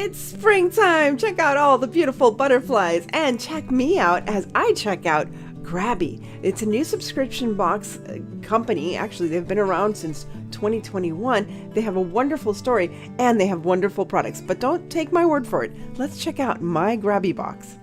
It's springtime! Check out all the beautiful butterflies and check me out as I check out Grabie. It's a new subscription box company. Actually, they've been around since 2021. They have a wonderful story and they have wonderful products, but don't take my word for it. Let's check out my Grabie box.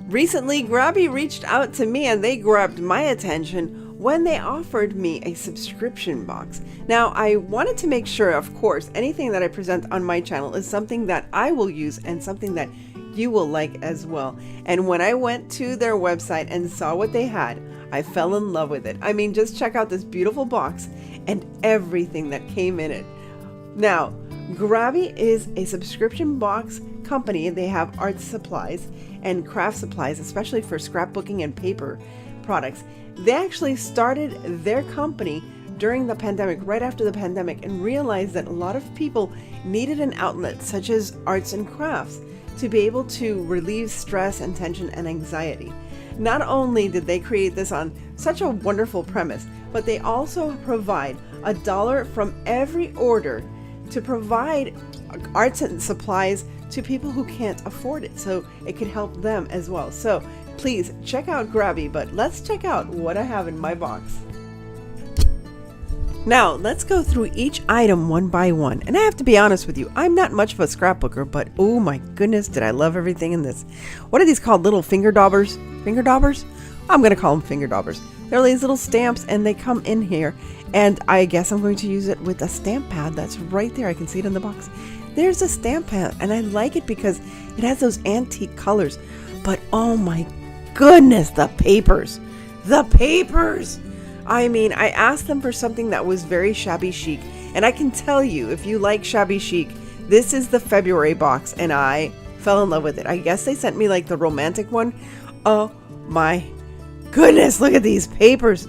Recently, Grabie reached out to me and they grabbed my attention when they offered me a subscription box. Now, I wanted to make sure, of course, anything that I present on my channel is something that I will use and something that you will like as well. And when I went to their website and saw what they had, I fell in love with it. I mean, just check out this beautiful box and everything that came in it. Now, Grabie is a subscription box company. They have art supplies and craft supplies, especially for scrapbooking and paper products. They actually started their company during the pandemic, right after the pandemic, and realized that a lot of people needed an outlet such as arts and crafts to be able to relieve stress and tension and anxiety. Not only did they create this on such a wonderful premise, but they also provide $1 from every order to provide arts and supplies to people who can't afford it, so it could help them as well. So please check out Grabie, but let's check out what I have in my box. Now, let's go through each item one by one. And I have to be honest with you, I'm not much of a scrapbooker, but oh my goodness, did I love everything in this. What are these called? Little finger daubers? Finger daubers? I'm going to call them finger daubers. They're these little stamps and they come in here. And I guess I'm going to use it with a stamp pad. That's right there. I can see it in the box. There's a stamp pad and I like it because it has those antique colors. But oh my goodness, the papers. The papers! I mean, I asked them for something that was very shabby chic, and I can tell you, if you like shabby chic, this is the February box, and I fell in love with it. I guess they sent me like the romantic one. Oh my goodness, look at these papers.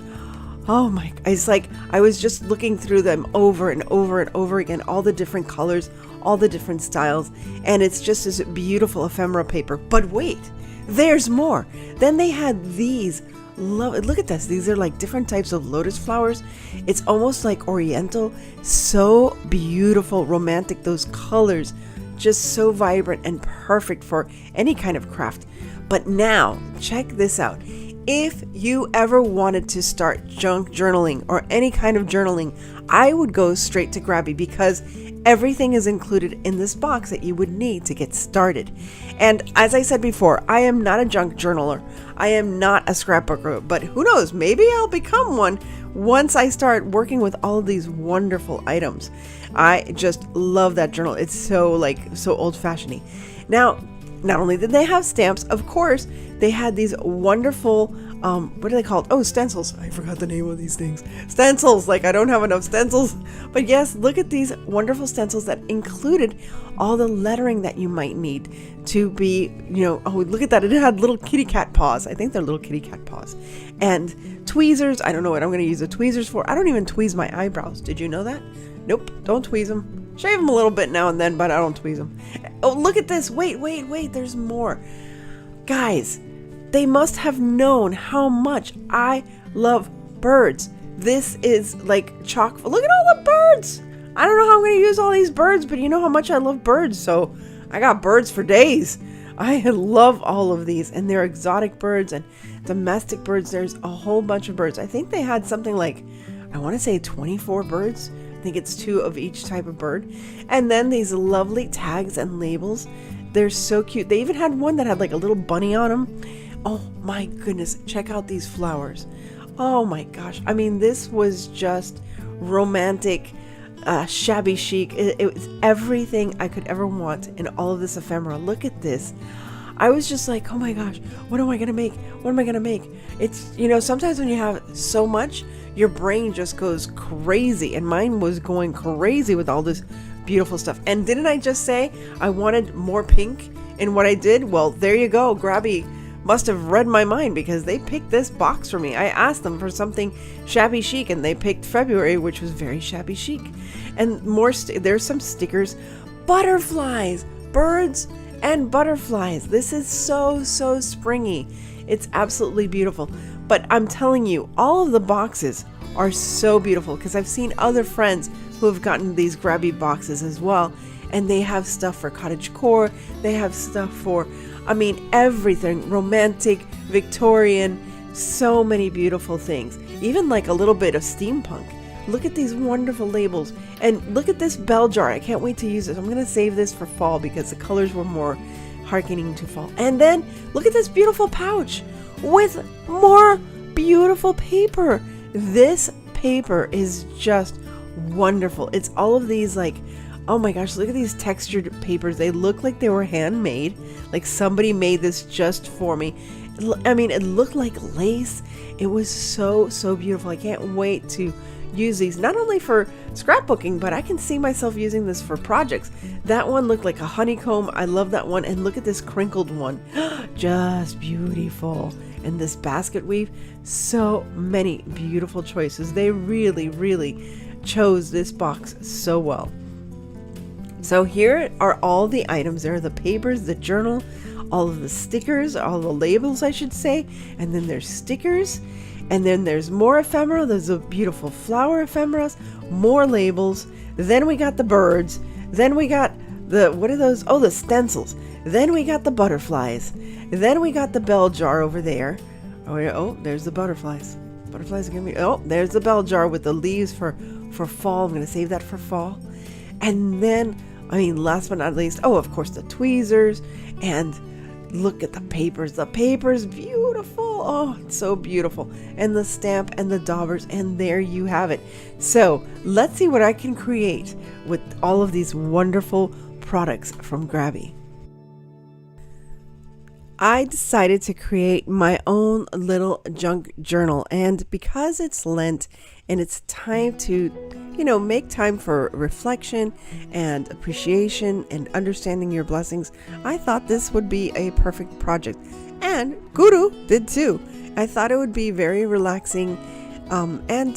Oh my, it's like I was just looking through them over and over and over again, all the different colors, all the different styles, and it's just this beautiful ephemera paper. But wait, there's more. Then they had these. Look at this. These are like different types of lotus flowers. It's almost like oriental. So beautiful, romantic. Those colors just so vibrant and perfect for any kind of craft. But now, check this out. If you ever wanted to start junk journaling or any kind of journaling, I would go straight to Grabie because everything is included in this box that you would need to get started. And as I said before, I am not a junk journaler. I am not a scrapbooker, but who knows, maybe I'll become one once I start working with all of these wonderful items. I just love that journal. It's so old-fashioned-y. Now, not only did they have stamps, of course, they had these wonderful, what are they called? Oh, stencils. I forgot the name of these things. Stencils, like I don't have enough stencils. But yes, look at these wonderful stencils that included all the lettering that you might need to be, oh, look at that. It had little kitty cat paws. I think they're little kitty cat paws. And tweezers. I don't know what I'm going to use the tweezers for. I don't even tweeze my eyebrows. Did you know that? Nope, don't tweeze them. Shave them a little bit now and then, but I don't tweeze them. Oh, look at this. Wait, there's more. Guys, they must have known how much I love birds. This is like chock. Look at all the birds. I don't know how I'm going to use all these birds, but you know how much I love birds, so I got birds for days. I love all of these, and they're exotic birds and domestic birds. There's a whole bunch of birds. I think they had something like, I want to say 24 birds. I think it's 2 of each type of bird. And then these lovely tags and labels. They're so cute. They even had one that had like a little bunny on them. Oh my goodness. Check out these flowers. Oh my gosh. I mean, this was just romantic, shabby chic. It was everything I could ever want in all of this ephemera. Look at this. I was just like, oh my gosh, what am I going to make? What am I going to make? It's, sometimes when you have so much, your brain just goes crazy. And mine was going crazy with all this beautiful stuff. And didn't I just say I wanted more pink in what I did? Well, there you go. Grabie must have read my mind because they picked this box for me. I asked them for something shabby chic and they picked February, which was very shabby chic. And more, there's some stickers, butterflies, birds and butterflies. This is so springy. It's absolutely beautiful. But I'm telling you, all of the boxes are so beautiful because I've seen other friends who have gotten these Grabie boxes as well. and they have stuff for cottagecore. They have stuff for, I mean, everything, romantic, Victorian, so many beautiful things, even like a little bit of steampunk. Look at these wonderful labels, and look at this bell jar. I can't wait to use this. I'm going to save this for fall because the colors were more hearkening to fall. And then look at this beautiful pouch with more beautiful paper. This paper is just wonderful. It's all of these, like, oh my gosh, look at these textured papers. They look like they were handmade, like somebody made this just for me. I mean, it looked like lace. It was so beautiful. I can't wait to use these, not only for scrapbooking, but I can see myself using this for projects. That one looked like a honeycomb. I love that one. And look at this crinkled one. Just beautiful. And this basket weave. So many beautiful choices. They really chose this box so well. So here are all the items. There are the papers, the journal, all of the stickers, all the labels, I should say. And then there's stickers. And then there's more ephemera. There's a beautiful flower ephemeras, more labels. Then we got the birds. Then we got the, what are those? Oh, the stencils. Then we got the butterflies. Then we got the bell jar over there. Oh, there's the butterflies. Butterflies are gonna be, oh, there's the bell jar with the leaves for fall. I'm going to save that for fall. And then, I mean, last but not least, oh, of course, the tweezers. And look at the papers. The paper's beautiful. Oh, it's so beautiful. And the stamp and the daubers. And there you have it. So let's see what I can create with all of these wonderful products from Grabie. I decided to create my own little junk journal. And because it's Lent and it's time to, make time for reflection and appreciation and understanding your blessings, I thought this would be a perfect project. And Guru did too. I thought it would be very relaxing and,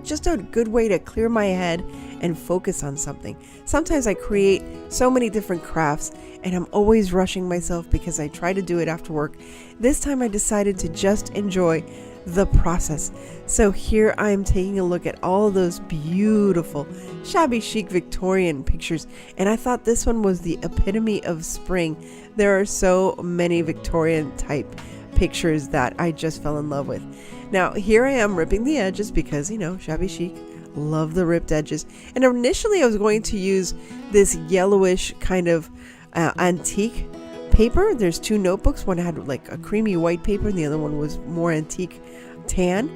just a good way to clear my head and focus on something. Sometimes I create so many different crafts and I'm always rushing myself because I try to do it after work. This time I decided to just enjoy the process. So here I am taking a look at all of those beautiful shabby chic Victorian pictures, and I thought this one was the epitome of spring. There are so many Victorian type pictures that I just fell in love with. Now here I am ripping the edges because, shabby chic, love the ripped edges. And initially I was going to use this yellowish kind of antique paper. There's two notebooks. One had like a creamy white paper and the other one was more antique tan.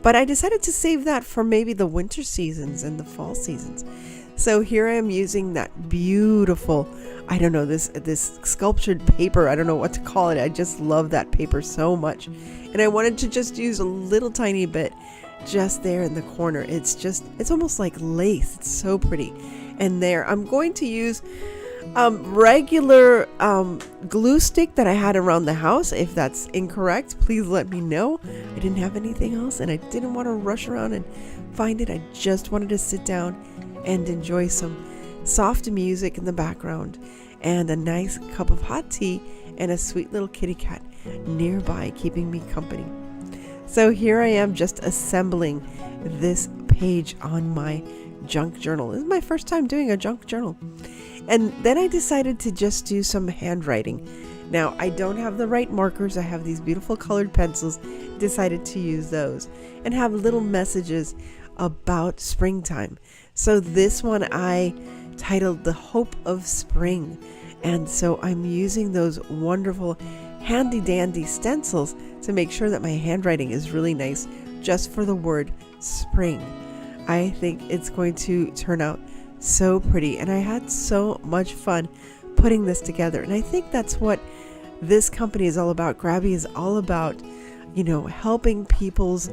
But I decided to save that for maybe the winter seasons and the fall seasons. So here I am using that beautiful, I don't know, this sculptured paper. I don't know what to call it. I just love that paper so much. And I wanted to just use a little tiny bit just there in the corner. It's almost like lace. It's so pretty. And there, I'm going to use regular glue stick that I had around the house. If that's incorrect, please let me know. I didn't have anything else and I didn't want to rush around and find it. I just wanted to sit down and enjoy some soft music in the background and a nice cup of hot tea and a sweet little kitty cat nearby keeping me company. So here I am just assembling this page on my junk journal. This is my first time doing a junk journal. And then I decided to just do some handwriting. Now, I don't have the right markers. I have these beautiful colored pencils. Decided to use those and have little messages about springtime. So this one I titled The Hope of Spring. And so I'm using those wonderful handy dandy stencils to make sure that my handwriting is really nice just for the word spring. I think it's going to turn out so pretty, and I had so much fun putting this together. And I think that's what this company is all about. Grabie is all about, helping people's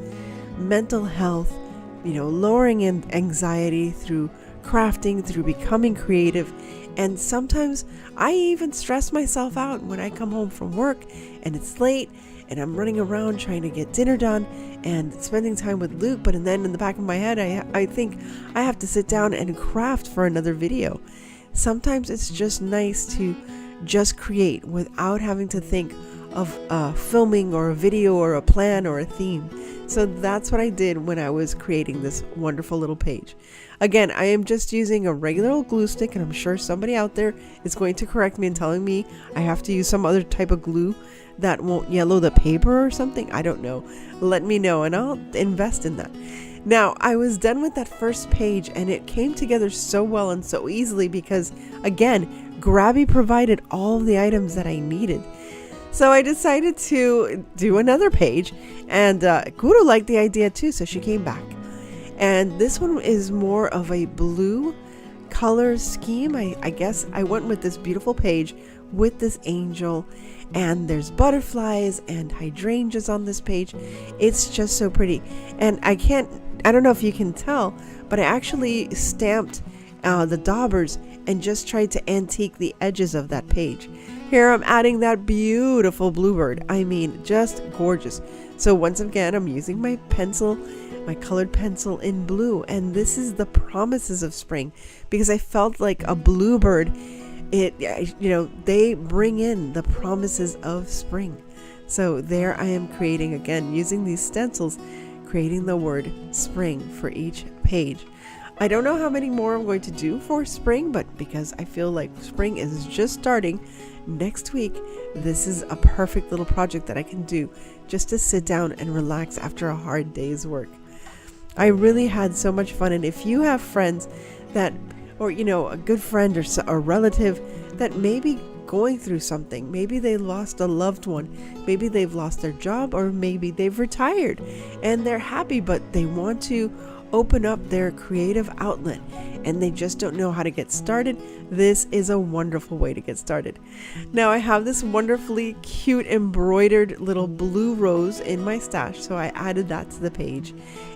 mental health, lowering anxiety through crafting, through becoming creative. And sometimes I even stress myself out when I come home from work and it's late and I'm running around trying to get dinner done and spending time with Luke. But then in the back of my head, I think I have to sit down and craft for another video. Sometimes it's just nice to just create without having to think of filming or a video or a plan or a theme. So that's what I did when I was creating this wonderful little page. Again, I am just using a regular old glue stick, and I'm sure somebody out there is going to correct me and telling me I have to use some other type of glue that won't yellow the paper or something. I don't know. Let me know and I'll invest in that. Now, I was done with that first page and it came together so well and so easily because, again, Grabie provided all of the items that I needed. So I decided to do another page, and Guru liked the idea too, so she came back. And this one is more of a blue color scheme. I guess I went with this beautiful page with this angel, and there's butterflies and hydrangeas on this page. It's just so pretty. And I don't know if you can tell, but I actually stamped the daubers and just tried to antique the edges of that page. Here I'm adding that beautiful bluebird. I mean, just gorgeous. So once again, I'm using my pencil, my colored pencil in blue, and this is the promises of spring, because I felt like a bluebird, they bring in the promises of spring. So there I am creating, again, using these stencils, creating the word spring for each page. I don't know how many more I'm going to do for spring, but because I feel like spring is just starting next week, this is a perfect little project that I can do just to sit down and relax after a hard day's work. I really had so much fun, and if you have friends that, or a good friend or a relative that may be going through something, maybe they lost a loved one, maybe they've lost their job, or maybe they've retired and they're happy but they want to open up their creative outlet and they just don't know how to get started, this is a wonderful way to get started. Now I have this wonderfully cute embroidered little blue rose in my stash, so I added that to the page.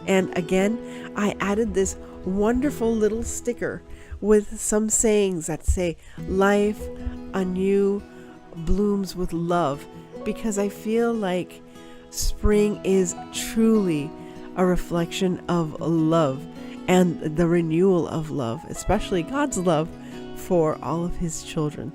And again, I added this wonderful little sticker with some sayings that say life anew blooms with love, because I feel like spring is truly a reflection of love and the renewal of love, especially God's love for all of his children.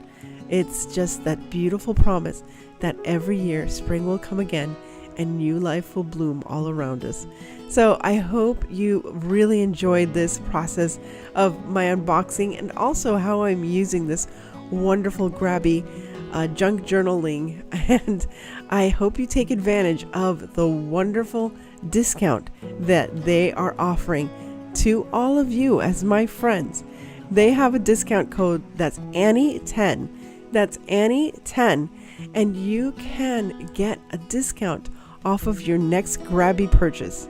It's just that beautiful promise that every year spring will come again and new life will bloom all around us. So I hope you really enjoyed this process of my unboxing, and also how I'm using this wonderful Grabie junk journaling, and I hope you take advantage of the wonderful discount that they are offering to all of you as my friends. They have a discount code that's Annie10. That's Annie10, and you can get a discount off of your next Grabie purchase.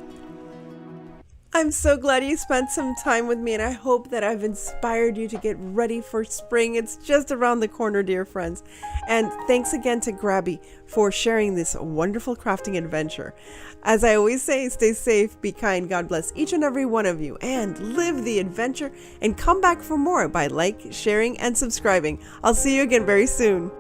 I'm so glad you spent some time with me, and I hope that I've inspired you to get ready for spring. It's just around the corner, dear friends. And thanks again to Grabie for sharing this wonderful crafting adventure. As I always say, stay safe, be kind, God bless each and every one of you, and live the adventure, and come back for more by sharing, and subscribing. I'll see you again very soon.